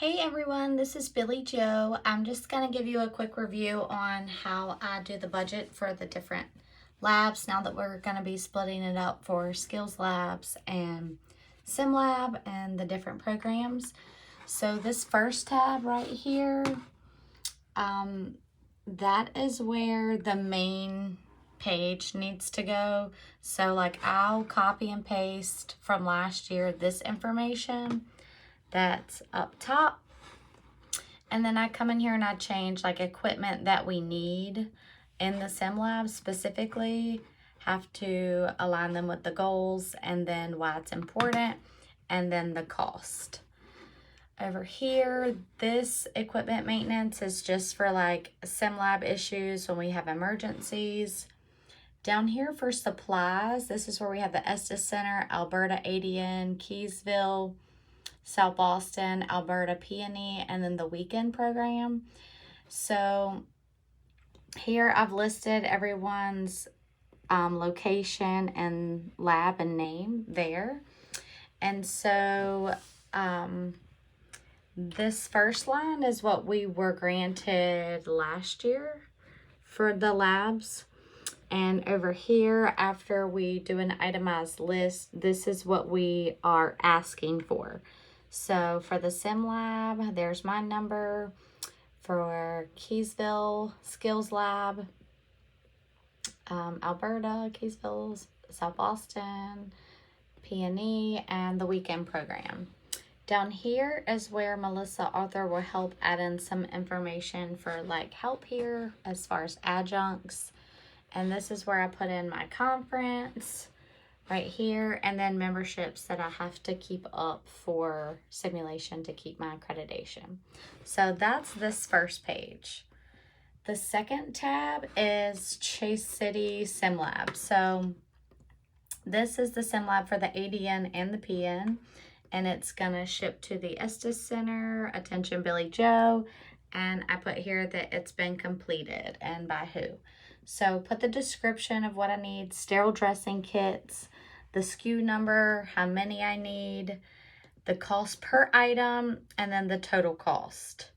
Hey everyone, this is Billy Joe. I'm just going to give you a quick review on how I do the budget for the different labs now that we're going to be splitting it up for Skills Labs and Sim Lab and the different programs. So this first tab right here, that is where the main page needs to go. So like I'll copy and paste from last year this information that's up top. And then I come in here and I change like equipment that we need in the sim lab specifically, have to align them with the goals and then why it's important and then the cost. Over here, this equipment maintenance is just for like sim lab issues when we have emergencies. Down here for supplies, this is where we have the Estes Center, Alberta ADN, Keysville, South Boston, Alberta Peony, and then the weekend program. So here I've listed everyone's location and lab and name there. And so this first line is what we were granted last year for the labs. And over here, after we do an itemized list, this is what we are asking for. So for the Sim Lab, there's my number. For Keysville Skills Lab, Alberta, Keysville, South Boston, P&E, and the weekend program. Down here is where Melissa Arthur will help add in some information for like help here as far as adjuncts. And this is where I put in my conference right here, and then memberships that I have to keep up for simulation to keep my accreditation. So that's this first page. The second tab is Chase City Sim Lab. So this is the Sim Lab for the ADN and the PN, and it's gonna ship to the Estes Center, attention Billy Joe, and I put here that it's been completed and by who. So put the description of what I need, sterile dressing kits, the SKU number, how many I need, the cost per item, and then the total cost,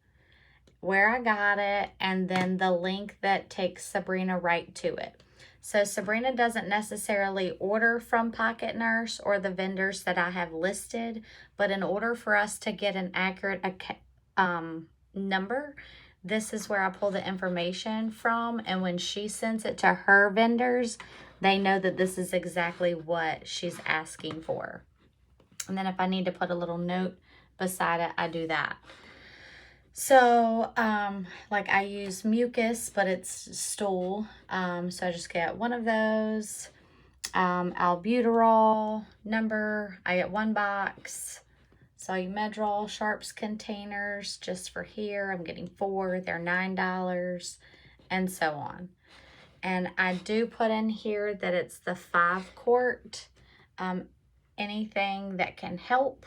where I got it, and then the link that takes Sabrina right to it. So Sabrina doesn't necessarily order from Pocket Nurse or the vendors that I have listed, but in order for us to get an accurate number, this is where I pull the information from, and when she sends it to her vendors, they know that this is exactly what she's asking for. And then if I need to put a little note beside it, I do that. So, like I use mucus, but it's stool. So I just get one of those. Albuterol number, I get 1 box. Solumedrol Sharps containers just for here. I'm getting 4. They're $9 and so on. And I do put in here that it's the 5 quart. Anything that can help.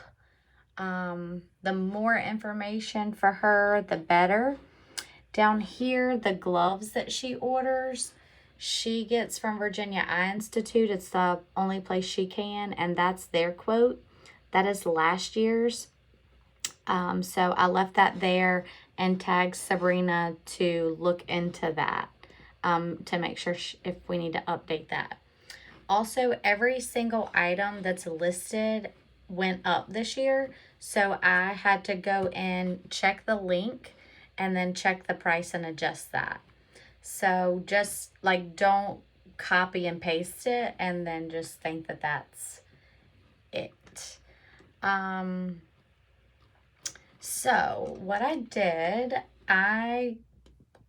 The more information for her, the better. Down here, the gloves that she orders, she gets from Virginia Eye Institute. It's the only place she can, and that's their quote. That is last year's. So I left that there and tagged Sabrina to look into that to make sure if we need to update that. Also, every single item that's listed went up this year. So I had to go in, check the link, and then check the price and adjust that. So just like don't copy and paste it and then just think that that's it. So what I did, I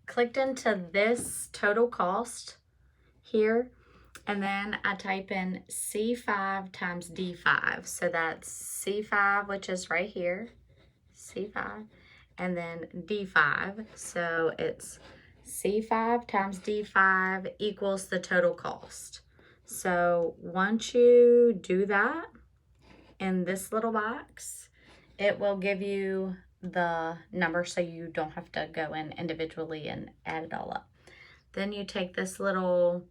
clicked into this total cost here, and then I type in C5 times D5. So that's C5, which is right here, C5, and then D5. So it's C5 times D5 equals the total cost. So once you do that in this little box, it will give you the number so you don't have to go in individually and add it all up. Then you take this little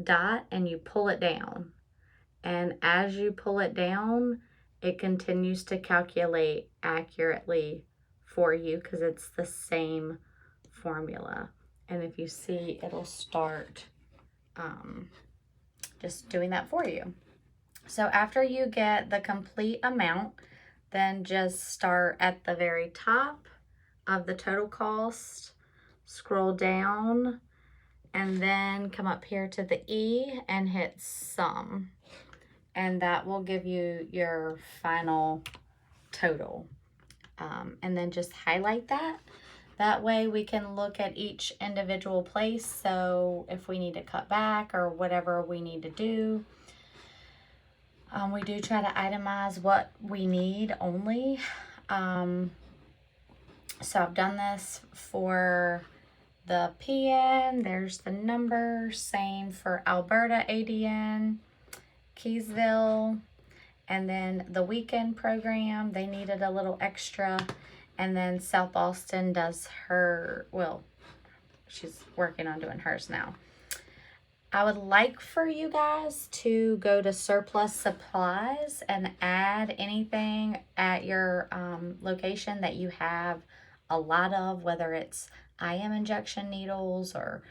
dot and you pull it down. And as you pull it down, it continues to calculate accurately for you because it's the same formula. And if you see, it'll start just doing that for you. So after you get the complete amount, then just start at the very top of the total cost, scroll down, and then come up here to the E and hit sum. And that will give you your final total. And then just highlight that. That way we can look at each individual place. So if we need to cut back or whatever we need to do, we do try to itemize what we need only. So I've done this for the PN. There's the number. Same for Alberta ADN, Keysville, and then the weekend program. They needed a little extra. And then South Austin does her, well, she's working on doing hers now. I would like for you guys to go to surplus supplies and add anything at your location that you have a lot of, whether it's IM injection needles or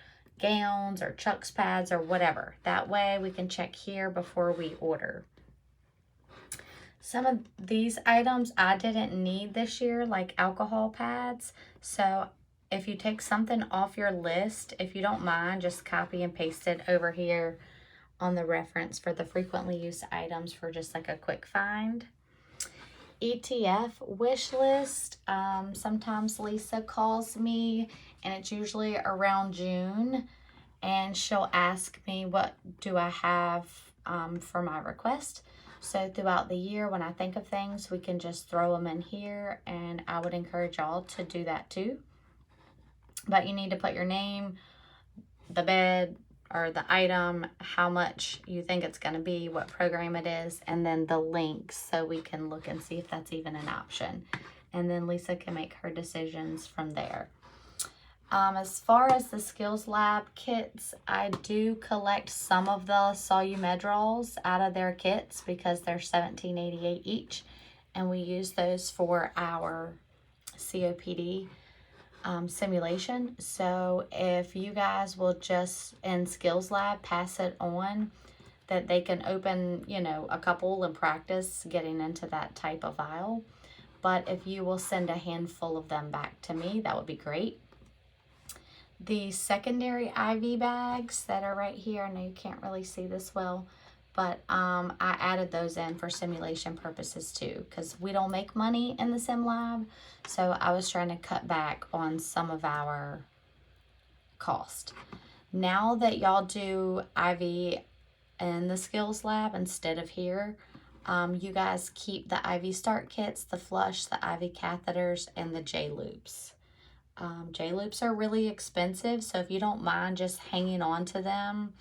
gowns or Chuck's pads or whatever. That way we can check here before we order. Some of these items I didn't need this year, like alcohol pads. So if you take something off your list, if you don't mind, just copy and paste it over here on the reference for the frequently used items for just like a quick find. ETF wish list. Sometimes Lisa calls me, and it's usually around June, and she'll ask me what do I have for my request. So throughout the year, when I think of things, we can just throw them in here, and I would encourage y'all to do that too. But you need to put your name, the bed or the item, how much you think it's going to be, what program it is, and then the links so we can look and see if that's even an option. And then Lisa can make her decisions from there. As far as the Skills Lab kits, I do collect some of the Solumedrols out of their kits because they're $17.88 each, and we use those for our COPD simulation. So if you guys will just in Skills Lab pass it on, that they can open, you know, a couple and practice getting into that type of vial. But if you will send a handful of them back to me, that would be great. The secondary IV bags that are right here, I know you can't really see this well, but I added those in for simulation purposes too, because we don't make money in the sim lab, so I was trying to cut back on some of our cost. Now that y'all do IV in the Skills Lab instead of here, you guys keep the IV start kits, the flush, the IV catheters, and the J-loops. J-loops are really expensive, so if you don't mind just hanging on to them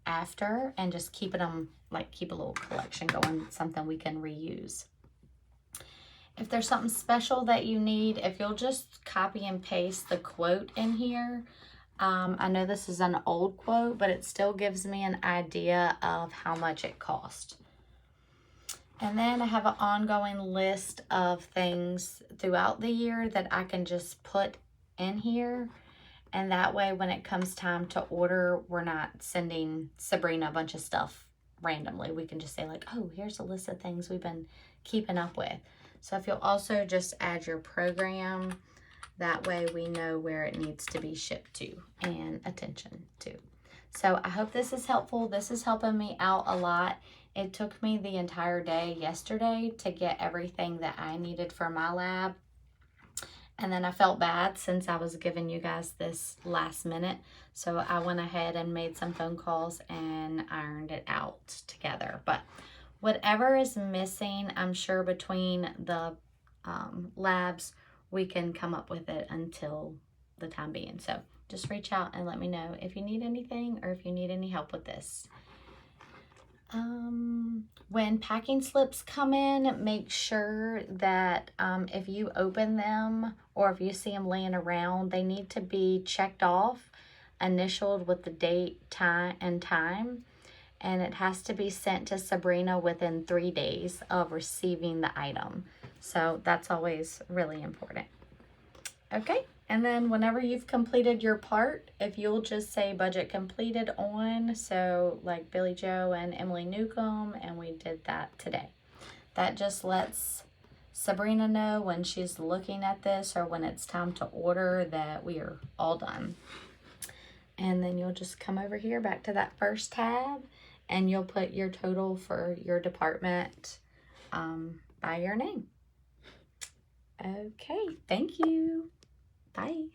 after and just keeping them, like keep a little collection going, something we can reuse. If there's something special that you need, if you'll just copy and paste the quote in here. I know this is an old quote, but it still gives me an idea of how much it cost. And then I have an ongoing list of things throughout the year that I can just put in here. And that way, when it comes time to order, we're not sending Sabrina a bunch of stuff randomly. We can just say like, oh, here's a list of things we've been keeping up with. So if you'll also just add your program, that way we know where it needs to be shipped to and attention to. So I hope this is helpful. This is helping me out a lot. It took me the entire day yesterday to get everything that I needed for my lab. And then I felt bad since I was giving you guys this last minute. So I went ahead and made some phone calls and ironed it out together. But whatever is missing, I'm sure between the labs, we can come up with it until the time being. So just reach out and let me know if you need anything or if you need any help with this. When packing slips come in, make sure that if you open them or if you see them laying around, they need to be checked off, initialed with the date, time, and it has to be sent to Sabrina within 3 days of receiving the item. So that's always really important. Okay, and then whenever you've completed your part, if you'll just say budget completed on, so like Billy Joe and Emily Newcomb, and we did that today. That just lets Sabrina know when she's looking at this or when it's time to order that we are all done. And then you'll just come over here back to that first tab and you'll put your total for your department by your name. Okay, thank you. Bye.